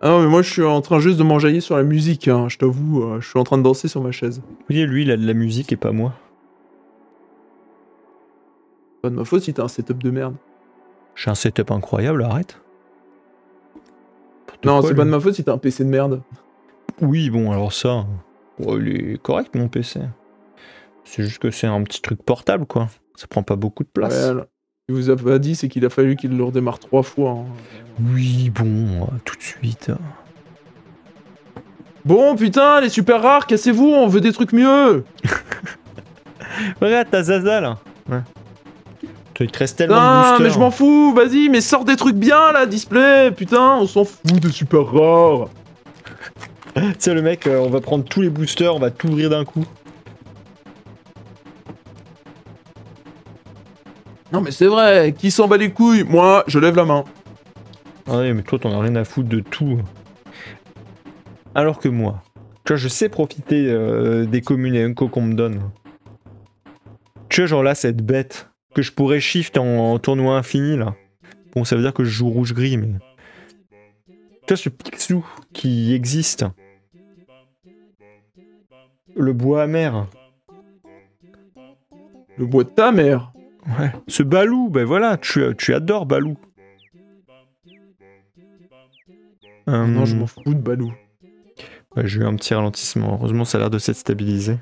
Ah non, mais moi je suis en train juste de m'enjailler sur la musique, hein, je t'avoue, je suis en train de danser sur ma chaise. Vous voyez, lui il a de la musique et pas moi. Pas de ma faute si t'as un setup de merde. J'ai un setup incroyable, arrête. Non, c'est pas de ma faute si t'as un PC de merde. Oui, bon, alors ça... Oh, il est correct mon PC. C'est juste que c'est un petit truc portable, quoi. Ça prend pas beaucoup de place. Ouais, là. Ce qu'il vous a pas dit, c'est qu'il a fallu qu'il le redémarre 3 fois. Hein. Oui, bon, tout de suite. Bon, putain, les super rares, cassez-vous, on veut des trucs mieux. Regarde, t'as Zaza, là. Ouais. Il te reste tellement de Putain, boosters. mais je m'en fous, vas-y, mais sors des trucs bien, là, display. Putain, on s'en fout de super rares. Tu sais, le mec, on va prendre tous les boosters, on va tout ouvrir d'un coup. Non, mais c'est vrai, qui s'en bat les couilles? Moi, je lève la main. Ah ouais, mais toi, t'en as rien à foutre de tout. Alors que moi, tu vois, je sais profiter des communes et Unco qu'on me donne. Tu vois, genre là, cette bête que je pourrais shift en tournoi infini, là. Bon, ça veut dire que je joue rouge-gris, mais... Tu vois, ce Picsou qui existe. Le bois amer. Le bois de ta mère. Ouais. Ce Balou, ben voilà, tu adores Balou. Non, je m'en fous de Balou. Ouais, j'ai eu un petit ralentissement. Heureusement, ça a l'air de s'être stabilisé.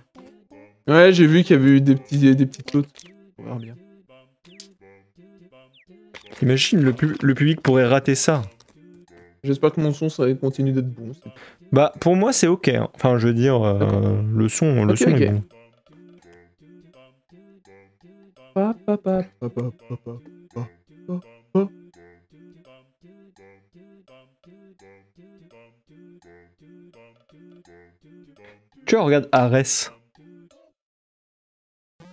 Ouais, j'ai vu qu'il y avait eu des petites sautes. On verra bien. Imagine, le public pourrait rater ça. J'espère que mon son, ça va continuer d'être bon. Bah, pour moi, c'est ok. Hein. Enfin, je veux dire, le son Ok. est bon. Tu vois, regarde Arès.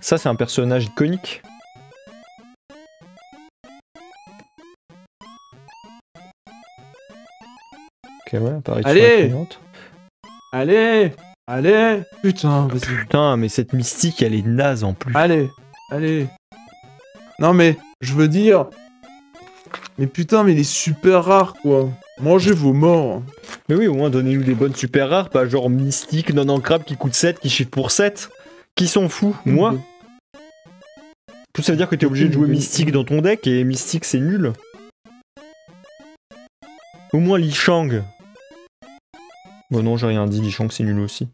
Ça, c'est un personnage iconique. Ok, ouais, apparition Allez effrayante. Allez Putain, vas-y. Putain, mais cette mystique, elle est naze en plus. Allez. Non mais, je veux dire... Mais putain, mais il est super rare, quoi. Mangez vos morts. Mais oui, au moins, donnez-nous des bonnes super rares, pas genre mystique, non crabe qui coûte 7, qui chiffre pour 7. Qui s'en fout? Moi? Tout ça veut dire que t'es obligé de jouer mystique dans ton deck, et mystique, c'est nul. Au moins, Li Shang. Bon, non, j'ai rien dit, Li Shang, c'est nul aussi.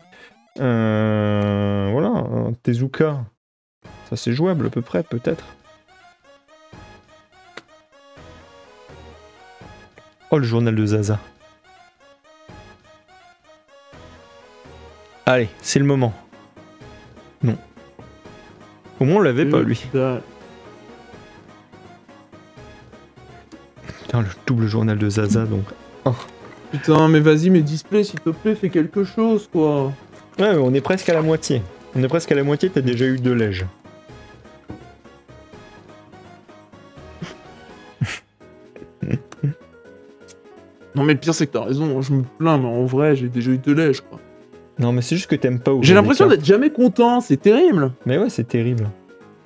Voilà, un Tezuka. Ça, c'est jouable, à peu près, peut-être. Oh, le journal de Zaza. Allez, c'est le moment. Non. Au moins, on l'avait pas, lui. Putain, le double journal de Zaza, donc. Oh. Putain, mais vas-y, mais display, s'il te plaît, fais quelque chose, quoi. Ouais, on est presque à la moitié. On est presque à la moitié, t'as déjà eu 2 lèges. Non mais le pire c'est que t'as raison, je me plains, mais en vrai j'ai déjà eu 2 lèges quoi. Non mais c'est juste que t'aimes pas ouvrir. J'ai l'impression d'être jamais content, c'est terrible. Mais ouais, c'est terrible.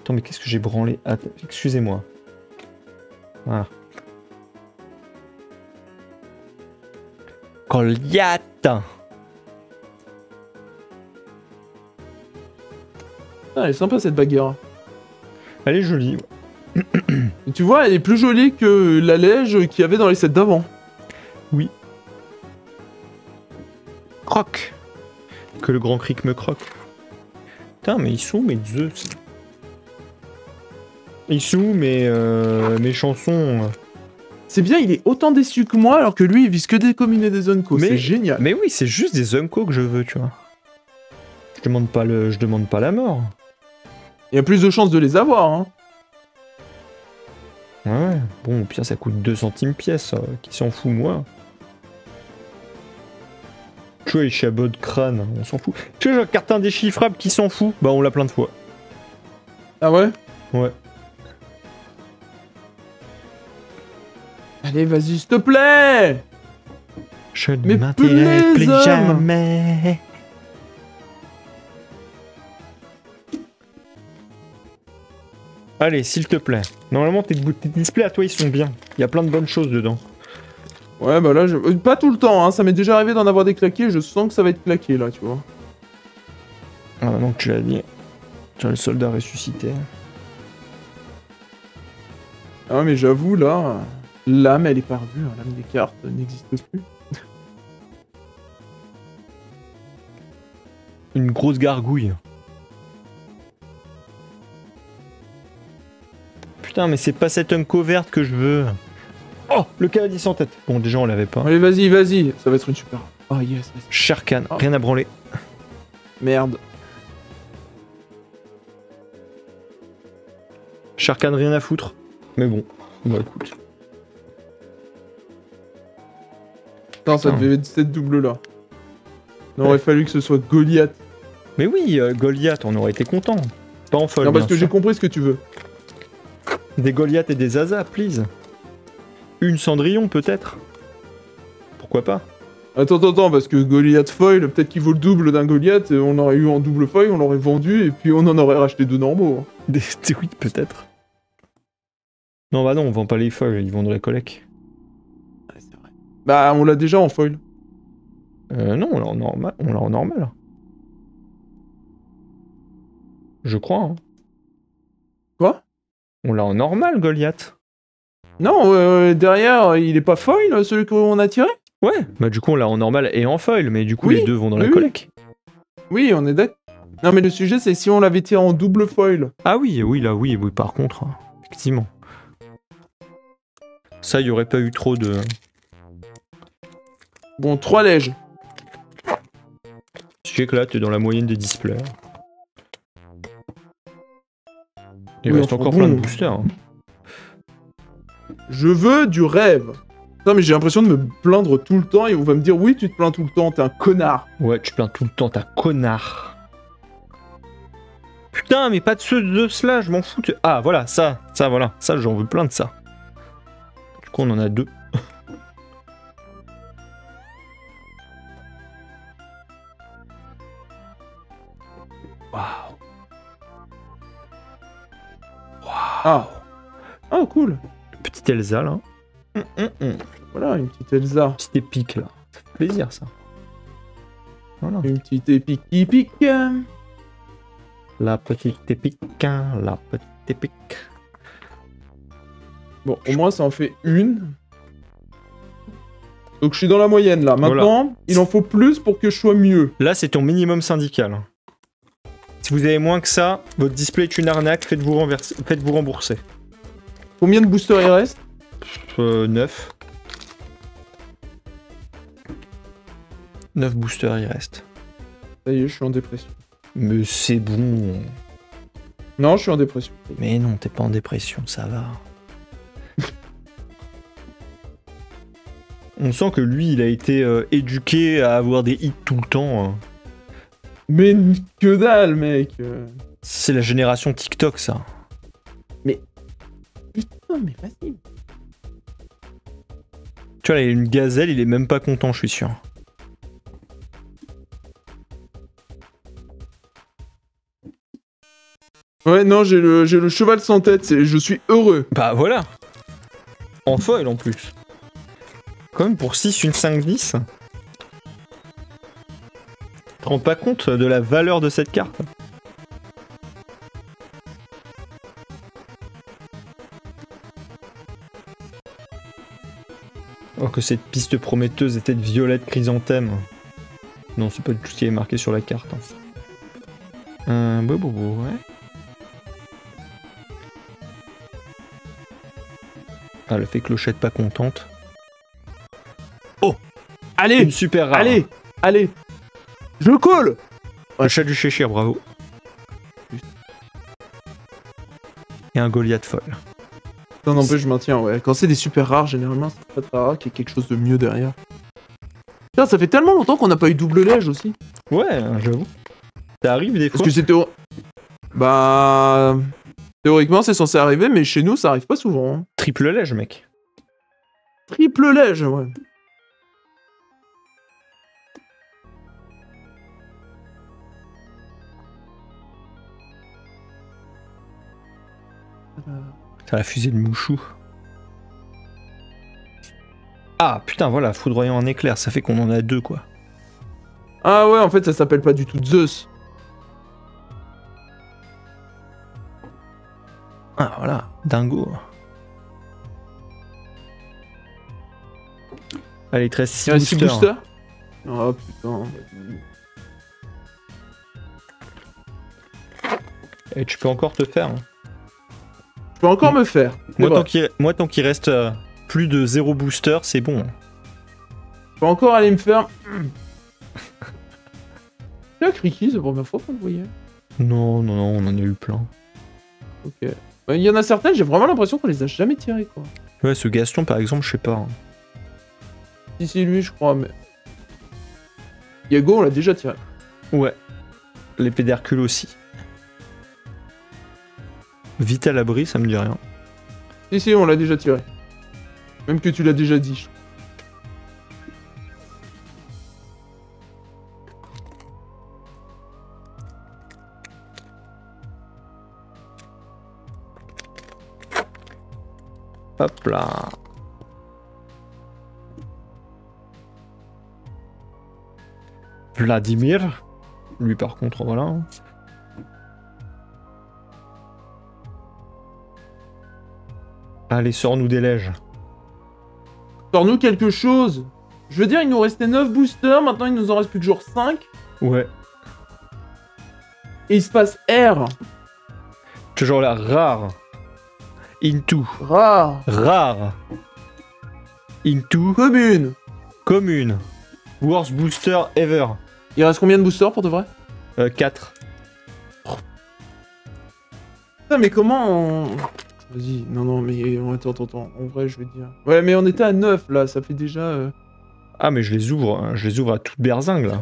Attends, mais qu'est-ce que j'ai branlé? Attends, excusez-moi. Voilà. Goliath. Ah, elle est sympa cette bagarre. Elle est jolie. Et tu vois, elle est plus jolie que la lège qu'il y avait dans les sets d'avant. Oui. Croque. Que le grand cric me croque. Putain, mais ils sont mes Zeus. Ils sont mes chansons. C'est bien, il est autant déçu que moi alors que lui il vise que des communes et des Unco, Mais- c'est génial. Mais oui, c'est juste des Unco que je veux, tu vois. Je demande pas la mort. Il y a plus de chances de les avoir, hein. Ouais, bon, au pire, ça coûte 2 centimes pièce, qui s'en fout, moi. Tu vois, les chabots de crâne, on s'en fout. Tu vois, genre, carte indéchiffrable, qui s'en fout? Bah, on l'a plein de fois. Ah ouais? Ouais. Allez, vas-y, s'il te plaît! Je ne Mais m'intéresse plus plaise-homme. jamais. Allez, s'il te plaît. Normalement, tes displays à toi, ils sont bien. Il y a plein de bonnes choses dedans. Ouais, bah là, pas tout le temps, hein. Ça m'est déjà arrivé d'en avoir des claqués, je sens que ça va être claqué là, tu vois. Ah, maintenant que tu l'as dit. Tiens, le soldat ressuscité. Ah, mais j'avoue, là, l'âme, elle est perdue, hein. L'âme des cartes n'existe plus. Une grosse gargouille. Putain, mais c'est pas cette Unco verte que je veux. Oh, le cavalier sans tête. Bon, déjà, on l'avait pas. Allez, vas-y, ça va être une super. Oh yes, vas-y. Sharkan, Oh. rien à branler. Merde. Sharkan, rien à foutre. Mais bon, bah écoute. Putain, ça Putain. devait être cette double-là. Il aurait fallu que ce soit Goliath. Mais oui, Goliath, on aurait été content. Pas en folle. Non, parce bien que j'ai sûr. compris ce que tu veux. Des Goliath et des Zaza, please. Une Cendrillon, peut-être. Pourquoi pas? Attends, parce que Goliath foil, peut-être qu'il vaut le double d'un Goliath, et on aurait eu en double foil, on l'aurait vendu, et puis on en aurait racheté 2 normaux. Oui, peut-être. Non, bah non, on vend pas les foils, ils vendent la collèque. Ouais, c'est vrai. Bah, on l'a déjà en foil. Non, on l'a en normal. On l'a en normal. Je crois, hein. Quoi? On l'a en normal, Goliath. Non, derrière, il est pas foil, celui qu'on a tiré? Ouais, bah du coup, on l'a en normal et en foil, mais du coup, Oui, les deux vont dans la oui, oui. collèque. Oui, on est d'accord. Non, mais le sujet, c'est si on l'avait tiré en double foil. Ah oui, oui, par contre, hein, effectivement. Ça, il y aurait pas eu trop de... Bon, 3 lèges. Je sais que là, t'es dans la moyenne des displays. Il Oui, reste enfin, encore bon. plein de boosters. Hein. Je veux du rêve. Non, mais j'ai l'impression de me plaindre tout le temps, et on va me dire, oui, tu te plains tout le temps, t'es un connard. Ouais, tu plains tout le temps, ta connard. Putain, putain, mais pas de ceux de cela, je m'en fous. Ah, voilà, ça, voilà. Ça, j'en veux plein de ça. Du coup, on en a 2. Waouh. Ah. Ah, cool. Petite Elsa, là. Voilà, une petite Elsa. Petite épique, là. Ça fait plaisir, ça. Voilà. Une petite épique qui pique. La petite épique, la petite épique. Bon, au moins, ça en fait une. Donc, je suis dans la moyenne, là. Maintenant, Voilà. il en faut plus pour que je sois mieux. Là, c'est ton minimum syndical. Si vous avez moins que ça, votre display est une arnaque, faites-vous rembourser. Combien de boosters il reste? 9. 9 boosters, il reste. Ça y est, je suis en dépression. Mais c'est bon. Non, je suis en dépression. Mais non, t'es pas en dépression, ça va. On sent que lui, il a été éduqué à avoir des hits tout le temps. Hein. Mais que dalle, mec. C'est la génération TikTok, ça. Putain, mais vas-y. Tu vois, là, il y a une gazelle, il est même pas content, je suis sûr. Ouais, non, j'ai le cheval sans tête, je suis heureux. Bah voilà. En foil, en plus. Quand même, pour 6, une 5-10. Tu te rends pas compte de la valeur de cette carte? Alors que cette piste prometteuse était de violette chrysanthème. Non, c'est pas du tout ce qui est marqué sur la carte. Ouais. Ah, le fait clochette pas contente. Oh! Allez, Une super rare. allez. Je colle. Un chat du Cheshire, bravo. Et un Goliath folle. Non, n'empêche, je maintiens, ouais. Quand c'est des super rares, généralement, c'est pas très rare qu'il y ait quelque chose de mieux derrière. Putain, ça fait tellement longtemps qu'on n'a pas eu double lège aussi. Ouais, j'avoue. Ça arrive des fois. Parce que c'était... Bah... Théoriquement, c'est censé arriver, mais chez nous, ça arrive pas souvent. Hein. Triple lège, mec. Triple lège, ouais. T'as la fusée de Mouchou. Ah, putain, voilà, foudroyant en éclair, ça fait qu'on en a 2, quoi. Ah ouais, en fait, ça s'appelle pas du tout Zeus. Ah, voilà, dingo. Allez, 13, 6 Il y a 6 boosters. boosters. Oh putain. Et tu peux encore te faire. Hein. Je peux encore me faire. Moi, tant qu'il reste plus de 0 booster, c'est bon. Je peux encore aller me faire... C'est un Criki, c'est la première fois qu'on le voyait. Non, on en a eu plein. Ok. Il y en a certaines, j'ai vraiment l'impression qu'on les a jamais tirées, quoi. Ouais, ce Gaston, par exemple, je sais pas. Hein. Si, lui, je crois, mais... Yago, on l'a déjà tiré. Ouais. L'épée d'Hercule aussi. Vite à l'abri, ça me dit rien. Si, on l'a déjà tiré. Même que tu l'as déjà dit, je crois. Hop là. Vladimir. Lui par contre, voilà. Allez, sors-nous des lèges. Sors-nous quelque chose. Je veux dire, il nous restait 9 boosters, maintenant il nous en reste plus que genre 5. Ouais. Et il se passe R. Toujours la rare. Into. Rare. Rare. Into. Commune. Commune. Worst booster ever. Il reste combien de boosters pour de vrai? 4. Putain, mais comment on... Vas-y, non, mais attends, en vrai, je vais dire... Ouais, mais on était à 9, là, ça fait déjà... Ah, mais je les ouvre, hein. Je les ouvre à toute berzingue, là.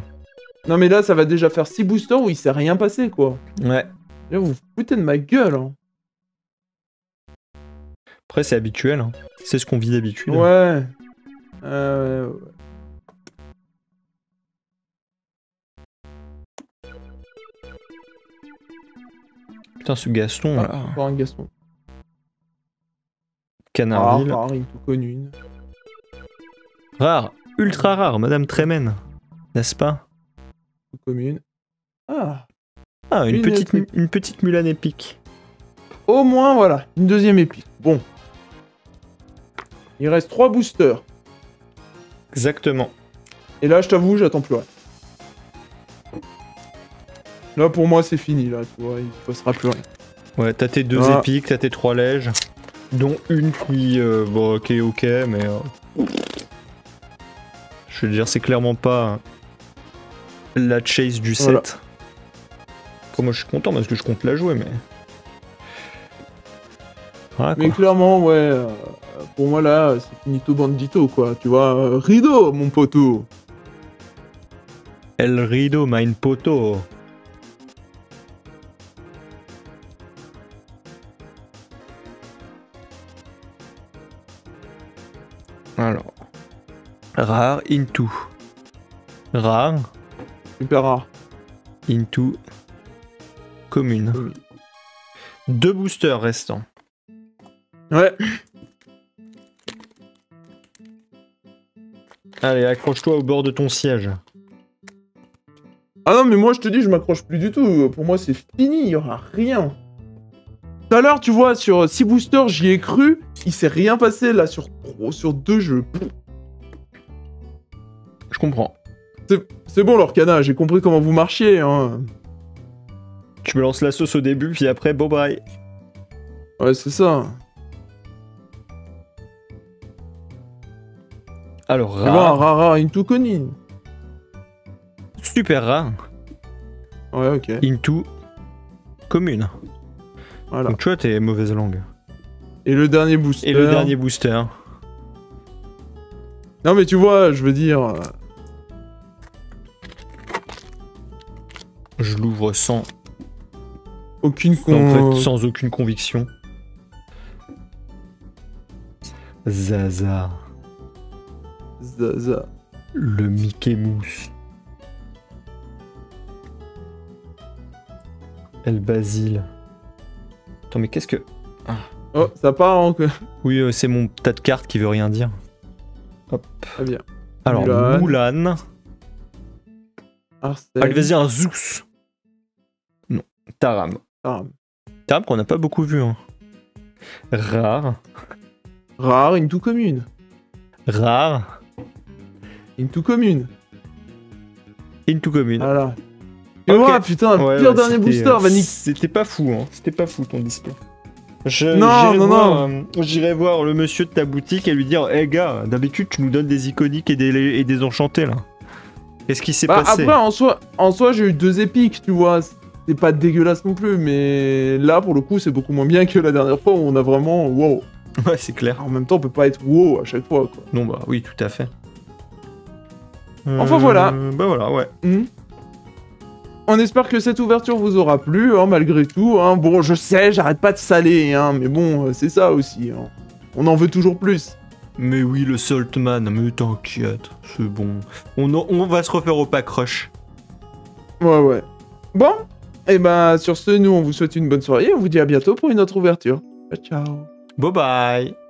Non, mais là, ça va déjà faire 6 boosters où il s'est rien passé, quoi. Ouais. Là, vous vous foutez de ma gueule, hein. Après, c'est habituel. Hein. C'est ce qu'on vit d'habitude. Ouais. Putain, ce Gaston, Ah, là. encore un Gaston. Canardville. Rare, une tout connue. Rare. Ultra rare, Madame Tremen. N'est-ce pas? Tout commune. Ah. Ah, Une une petite Mulan épique. Au moins, voilà. Une deuxième épique. Bon. Il reste 3 boosters. Exactement. Et là, je t'avoue, j'attends plus rien. Là, pour moi, c'est fini, là, tu vois, il ne se passera plus rien. Ouais, t'as tes 2 épiques, t'as tes 3 lèges. Dont une qui, bon, ok, mais... je veux dire, c'est clairement pas la chase du set. Voilà. Après, moi, je suis content parce que je compte la jouer, mais... Voilà, Mais quoi. clairement, ouais, pour moi, là, c'est finito bandito, quoi. Tu vois, rideau, mon poteau. El rido, mein poto. Alors... Rare, into. Rare, Super rare. into. Commune. Oui. 2 boosters restants. Ouais. Allez, accroche-toi au bord de ton siège. Ah non, mais moi, je te dis, je m'accroche plus du tout. Pour moi, c'est fini, il y aura rien. Tout à l'heure, tu vois, sur 6 boosters, j'y ai cru. Il s'est rien passé, là, sur 2 jeux. Je comprends. C'est bon, l'Orcana, j'ai compris comment vous marchiez, hein. Tu me lances la sauce au début, puis après, bye bye. Ouais, c'est ça. Alors, Tu vois, rare, into conine. Super rare, Ouais, ok. into commune. Voilà. Donc tu vois, t'es mauvaise langue. Et le dernier booster. Et le dernier booster. Non, mais tu vois, je veux dire... Je l'ouvre sans aucune conviction. Zaza. Zaza. Le Mickey Mousse. El Basile. Attends, mais qu'est-ce que... Oh, ça part encore. Oui, c'est mon tas de cartes qui veut rien dire. Hop. Très bien. Alors, Mulan. Arsène. Allez, vas-y, un Zeus. Non. Taram. Taram qu'on n'a pas beaucoup vu. Hein. Rare. Rare, into commune. Rare. Into commune. Into commune. Voilà. Tu vois, putain, le pire dernier booster, Vanik. C'était pas fou, hein. C'était pas fou ton display. J'irai voir le monsieur de ta boutique et lui dire hey gars, d'habitude tu nous donnes des iconiques et des enchantés là. Qu'est-ce qui s'est passé? Après, en soi j'ai eu 2 épiques, tu vois. C'est pas dégueulasse non plus, mais là pour le coup c'est beaucoup moins bien que la dernière fois où on a vraiment wow. Ouais, c'est clair. En même temps, on peut pas être wow à chaque fois, quoi. Non, bah oui, tout à fait. Enfin voilà. Bah voilà, ouais. On espère que cette ouverture vous aura plu, hein, malgré tout. Hein. Bon, je sais, j'arrête pas de saler, hein, mais bon, c'est ça aussi. Hein. On en veut toujours plus. Mais oui, le Saltman, mais t'inquiète, c'est bon. On va se refaire au pack rush. Ouais. Bon, et ben sur ce, nous on vous souhaite une bonne soirée et on vous dit à bientôt pour une autre ouverture. Ciao. Bye bye.